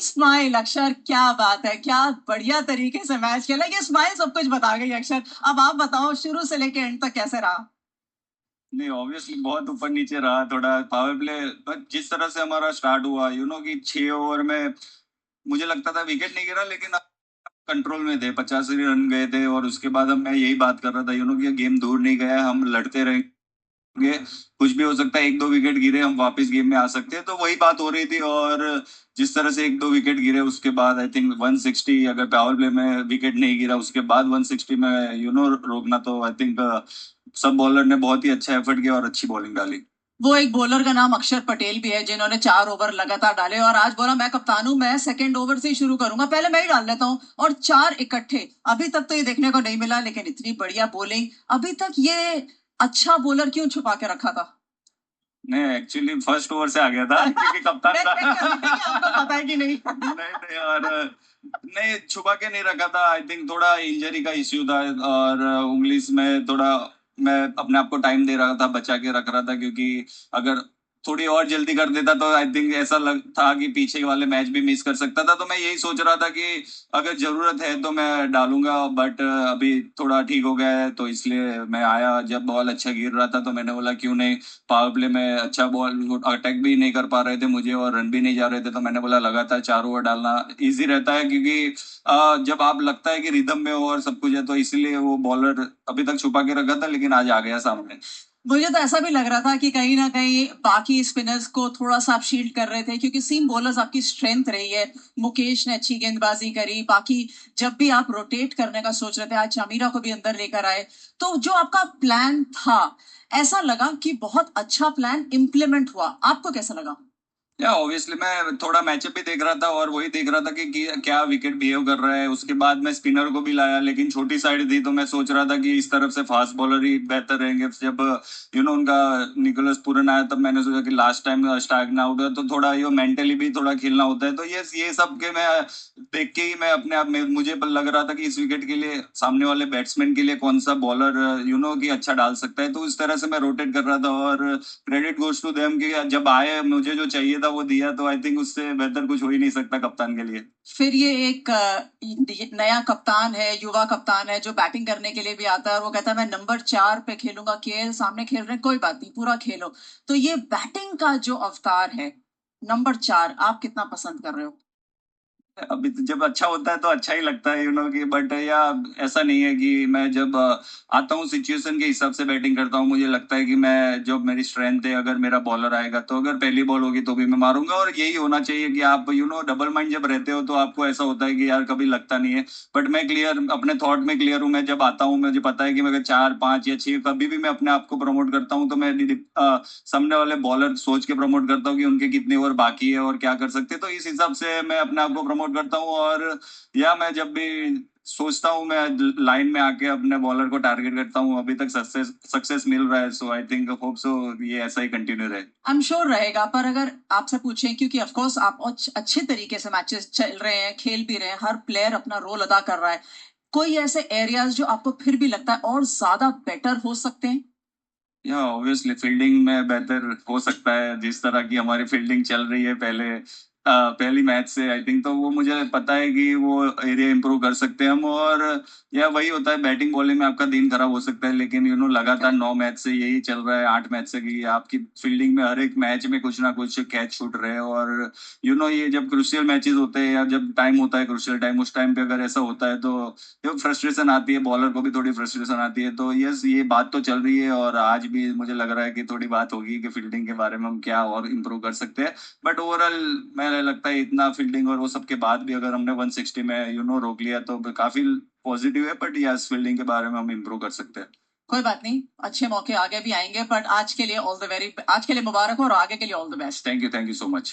Smile अक्षर, क्या बात है, क्या बढ़िया तरीके से मैच खेला। ये स्माइल सब कुछ बता गई अक्षर। अब आप बताओ शुरू से लेके एंड तक कैसे रहा। नहीं, ऑब्वियसली बहुत ऊपर नीचे रहा थोड़ा पावर प्ले। बट जिस तरह से हमारा स्टार्ट हुआ कि 6 ओवर में मुझे लगता था विकेट नहीं गिरा, लेकिन कंट्रोल में थे, 85 रन गए थे। और उसके बाद अब मैं यही बात कर रहा था कि गेम दूर नहीं गया, हम लड़ते रहेंगे, कुछ भी हो सकता है, 1-2 विकेट गिरे हम वापस गेम में आ सकते हैं। तो वही बात हो रही थी। और जिस तरह से 1-2 विकेट गिरे उसके बाद आई थिंक 160, अगर पावर प्ले में विकेट नहीं गिरा उसके बाद 160 में रोकना, तो आई थिंक सब बॉलर ने बहुत ही अच्छा एफर्ट किया और अच्छी बॉलिंग डाली। वो एक बॉलर का नाम अक्षर पटेल भी है जिन्होंने 4 ओवर लगातार डाले और आज बोला मैं कप्तान हूं, मैं सेकंड ओवर से ही शुरू करूंगा, पहले मैं ही डाल लेता हूं। और 4 इकट्ठे। अभी तक तो ये देखने को नहीं मिला, लेकिन इतनी बढ़िया बॉलिंग। अभी तक ये अच्छा बॉलर क्यों छुपा के रखा था? नहीं, एक्चुअली फर्स्ट ओवर से आ गया था क्योंकि कप्तान मैं था। चेक कर रही थी कि आपको पता है कि नहीं। नहीं नहीं, और नहीं, छुपा के नहीं रखा था। आई थिंक थोड़ा इंजरी का इश्यू था, और उंगली में थोड़ा मैं अपने आप को टाइम दे रहा था, बचा के रख रहा था, क्योंकि अगर थोड़ी और जल्दी कर देता तो आई थिंक ऐसा लग था कि पीछे वाले मैच भी मिस कर सकता था। तो मैं यही सोच रहा था कि अगर जरूरत है तो मैं डालूंगा, बट अभी थोड़ा ठीक हो गया है, तो इसलिए मैं आया। जब बॉल अच्छा गिर रहा था तो मैंने बोला क्यों नहीं, पावर प्ले में अच्छा बॉल अटैक भी नहीं कर पा रहे थे मुझे और रन भी नहीं जा रहे थे, तो मैंने बोला लगातार 4 ओवर डालना इजी रहता है, क्योंकि जब आप लगता है कि रिदम में हो और सब कुछ है, तो इसीलिए वो बॉलर अभी तक छुपा के रखा था, लेकिन आज आ गया सामने। मुझे तो ऐसा भी लग रहा था कि कहीं ना कहीं बाकी स्पिनर्स को थोड़ा सा आप शील्ड कर रहे थे, क्योंकि सीम बॉलर्स आपकी स्ट्रेंथ रही है। मुकेश ने अच्छी गेंदबाजी करी, बाकी जब भी आप रोटेट करने का सोच रहे थे, आज शमीरा को भी अंदर लेकर आए। तो जो आपका प्लान था, ऐसा लगा कि बहुत अच्छा प्लान इम्प्लीमेंट हुआ। आपको कैसा लगा? या ऑब्वियसली मैं थोड़ा मैचअप भी देख रहा था और वही देख रहा था कि क्या विकेट बिहेव कर रहा है। उसके बाद मैं स्पिनर को भी लाया, लेकिन छोटी साइड थी, तो मैं सोच रहा था कि इस तरफ से फास्ट बॉलर ही बेहतर रहेंगे। जब उनका निकोलस पूरन आया, तब मैंने सोचा कि लास्ट टाइम स्ट्राइक ना आउट है, तो थोड़ा ये मेंटली भी थोड़ा खेलना होता है। तो ये सब के मैं देख के ही मैं अपने आप में मुझे लग रहा था कि इस विकेट के लिए सामने वाले बैट्समैन के लिए कौन सा बॉलर कि अच्छा डाल सकता है। तो इस तरह से मैं रोटेट कर रहा था, और क्रेडिट गोज टू देम कि जब आए मुझे जो चाहिए था वो दिया। तो आई थिंक उससे बेहतर कुछ हो ही नहीं सकता कप्तान के लिए। फिर ये एक ये नया कप्तान है, युवा कप्तान है, जो बैटिंग करने के लिए भी आता है और वो कहता है मैं नंबर 4 पे खेलूंगा। केएल सामने खेल रहे हैं, कोई बात नहीं, पूरा खेलो। तो ये बैटिंग का जो अवतार है, नंबर 4, आप कितना पसंद कर रहे हो? अभी तो जब अच्छा होता है तो अच्छा ही लगता है, कि बट या ऐसा नहीं है कि मैं जब आता हूँ सिचुएशन के हिसाब से बैटिंग करता हूँ। मुझे लगता है कि मैं जो मेरी स्ट्रेंथ है, अगर मेरा बॉलर आएगा तो अगर पहली बॉल होगी तो भी मैं मारूंगा। और यही होना चाहिए कि आप डबल माइंड जब रहते हो तो आपको ऐसा होता है कि यार कभी लगता नहीं है। बट मैं क्लियर, अपने थॉट में क्लियर हूँ। मैं जब आता हूँ मुझे पता है कि मैं अगर 4, 5 या 6 कभी भी मैं अपने आप को प्रमोट करता हूँ, तो मैं सामने वाले बॉलर सोच के प्रमोट करता हूँ कि उनके कितने ओवर बाकी है और क्या कर सकते हैं। तो इस हिसाब से मैं अपने आप को प्रमोट करता हूँ। और या मैं जब भी सोचता हूँ, मैं लाइन में आके अपने बॉलर को टारगेट करता हूँ। अभी तक सक्सेस सक्सेस मिल रहा है, सो आई थिंक होप सो ये ऐसा ही कंटिन्यू रहे। आई एम श्योर रहेगा, पर अगर आपसे पूछें, क्योंकि ऑफ कोर्स आप अच्छे तरीके से मैचेस चल रहे हैं, खेल भी रहे हैं, हर प्लेयर अपना रोल अदा कर रहा है, कोई ऐसे एरियाज जो आपको फिर भी लगता है और ज्यादा बेटर हो सकते हैं? या ऑब्वियसली फील्डिंग में बेहतर हो सकता है। जिस तरह की हमारी फील्डिंग चल रही है पहली मैच से, आई थिंक तो वो मुझे पता है कि वो एरिया इंप्रूव कर सकते हैं हम। और या वही होता है, बैटिंग बॉलिंग में आपका दिन खराब हो सकता है, लेकिन लगातार 9 मैच से यही चल रहा है, 8 मैच से, कि आपकी फील्डिंग में हर एक मैच में कुछ ना कुछ कैच छूट रहे हैं। और ये जब क्रुशियल मैचेस होते हैं या जब टाइम होता है क्रुशियल टाइम, उस टाइम पे अगर ऐसा होता है तो जो फ्रस्ट्रेशन आती है, बॉलर को भी थोड़ी फ्रस्ट्रेशन आती है। तो यस, ये बात तो चल रही है और आज भी मुझे लग रहा है कि थोड़ी बात होगी कि फील्डिंग के बारे में हम क्या और इम्प्रूव कर सकते हैं। बट ओवरऑल मैं लगता है इतना फील्डिंग और वो सब के बाद भी अगर हमने 160 में रोक लिया तो काफी पॉजिटिव है। बट यस, फील्डिंग के बारे में हम इम्प्रूव कर सकते हैं। कोई बात नहीं, अच्छे मौके आगे भी आएंगे, बट आज के लिए ऑल द वेरी, आज के लिए मुबारक हो और आगे के लिए all the best. Thank you so much.